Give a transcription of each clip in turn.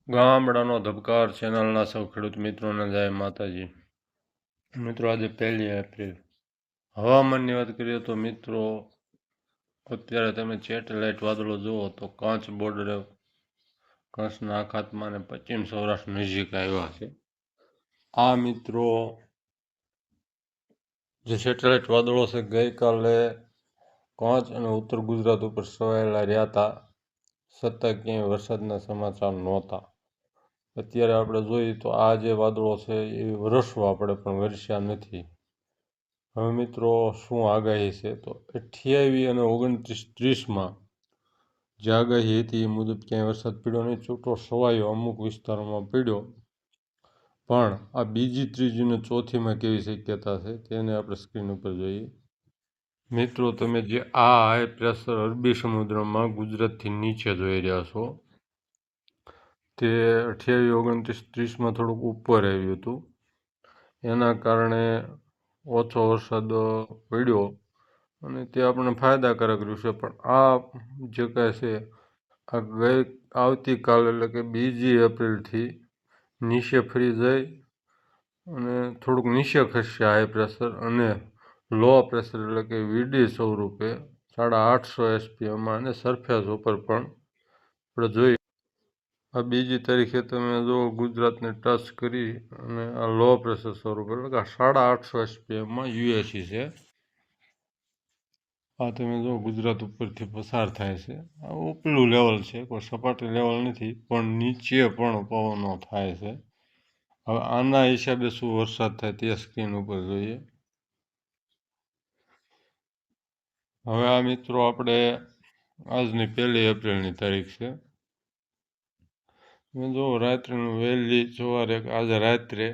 ગામડાનો ધબકાર ચેનલના સૌ ખેડૂત મિત્રોને જય માતાજી. મિત્રો આજે 1 એપ્રિલ. હવામાનની વાત કરીએ તો મિત્રો અત્યારે તમે સેટેલાઇટ વાદળો જુઓ તો કચ્છ બોર્ડરે, કચ્છના અખાતમાં અને પશ્ચિમ સૌરાષ્ટ્ર નજીક આવ્યા છે. આ મિત્રો જે સેટેલાઇટ વાદળો છે ગઈકાલે કચ્છ અને ઉત્તર ગુજરાત ઉપર છવાયેલા રહ્યા હતા, છતાં ક્યાંય વરસાદના સમાચાર નહોતા. અત્યારે આપણે જોઈએ તો આ જે વાદળો છે એ વરસવા પડે પણ વરસ્યા નથી. હવે મિત્રો શું આગાહી છે તો 28 અને 29-30માં જે આગાહી હતી એ મુજબ ક્યાંય વરસાદ પડ્યો નહીં, છૂટો છવાયો અમુક વિસ્તારોમાં પડ્યો. પણ આ બીજી, ત્રીજી અને ચોથીમાં કેવી શક્યતા છે તેને આપણે સ્ક્રીન ઉપર જોઈએ. મિત્રો તમે જે આ હાઈ પ્રેશર અરબી સમુદ્રમાં ગુજરાતથી નીચે જોઈ રહ્યા છો તે 28, 29, 30માં થોડુંક ઉપર આવ્યું હતું. એના કારણે ઓછો વરસાદ પડ્યો અને તે આપણને ફાયદાકારક રહેશે. પણ આ જે કાંઈ છે આ આવતીકાલ એટલે કે 2 એપ્રિલથી નીચે ફરી જાય અને થોડુંક નીચે ખસશે હાઈ પ્રેશર, અને લો પ્રેશર એટલે કે વીડી સ્વરૂપે 850 SPMમાં અને સરફેસ ઉપર પણ આપણે જોઈએ. આ 2 તારીખે તમે જો ગુજરાતને ટચ કરી અને આ લો પ્રેશર સ્વરૂપ એટલે કે 850 SPMમાં યુએસી છે. આ તમે જો ગુજરાત ઉપરથી પસાર થાય છે. આ ઉપલું લેવલ છે, કોઈ સપાટી લેવલ નથી, પણ નીચે પણ પવનો થાય છે. હવે આના હિસાબે શું વરસાદ થાય તે સ્ક્રીન ઉપર જોઈએ. હવે આ મિત્રો આપણે આજની 1 એપ્રિલની તારીખ છે. જો રાત્રિનું વહેલી સવારે આજે રાત્રે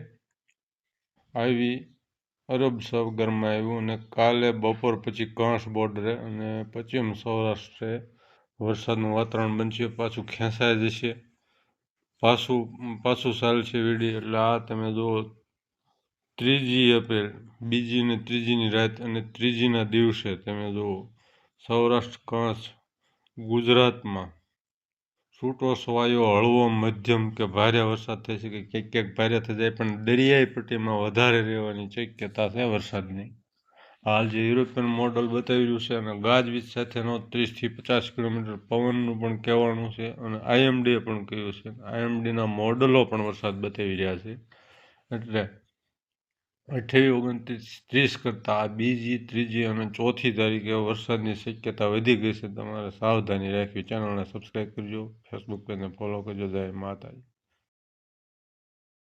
આવી અરબ સાગરમાં આવ્યું અને કાલે બપોર પછી કચ્છ બોર્ડરે અને પશ્ચિમ સૌરાષ્ટ્રે વરસાદનું વાતાવરણ બનશે. પાછું ખેંચાઈ જશે, પાછું ચાલશે વીડી. એટલે આ તમે જુઓ 3 એપ્રિલ, 2 અને 3ની રાત અને 3ના દિવસે તમે જુઓ સૌરાષ્ટ્ર, કચ્છ, ગુજરાતમાં છૂટો છવાયો હળવો મધ્યમ કે ભારે વરસાદ થઈ શકે. ક્યાંક ભારે થઈ જાય પણ દરિયાઈ પટ્ટીમાં વધારે રહેવાની શક્યતા છે વરસાદની. હાલ જે યુરોપિયન મોડલ બતાવી રહ્યું છે અને ગાજવીજ સાથેનો 30થી 50 કિલોમીટર પવનનું પણ કહેવાનું છે, અને આઈએમડીએ પણ કહ્યું છે. આઈએમડીના મોડલો પણ વરસાદ બતાવી રહ્યા છે. એટલે 28, 29, 30 કરતાં આ 2, 3 અને 4 તારીખે વરસાદની શક્યતા વધી ગઈ છે. તમારે સાવધાની રાખવી. ચેનલને સબસ્ક્રાઈબ કરજો, ફેસબુક પેજને ફોલો કરજો. જય માતાજી.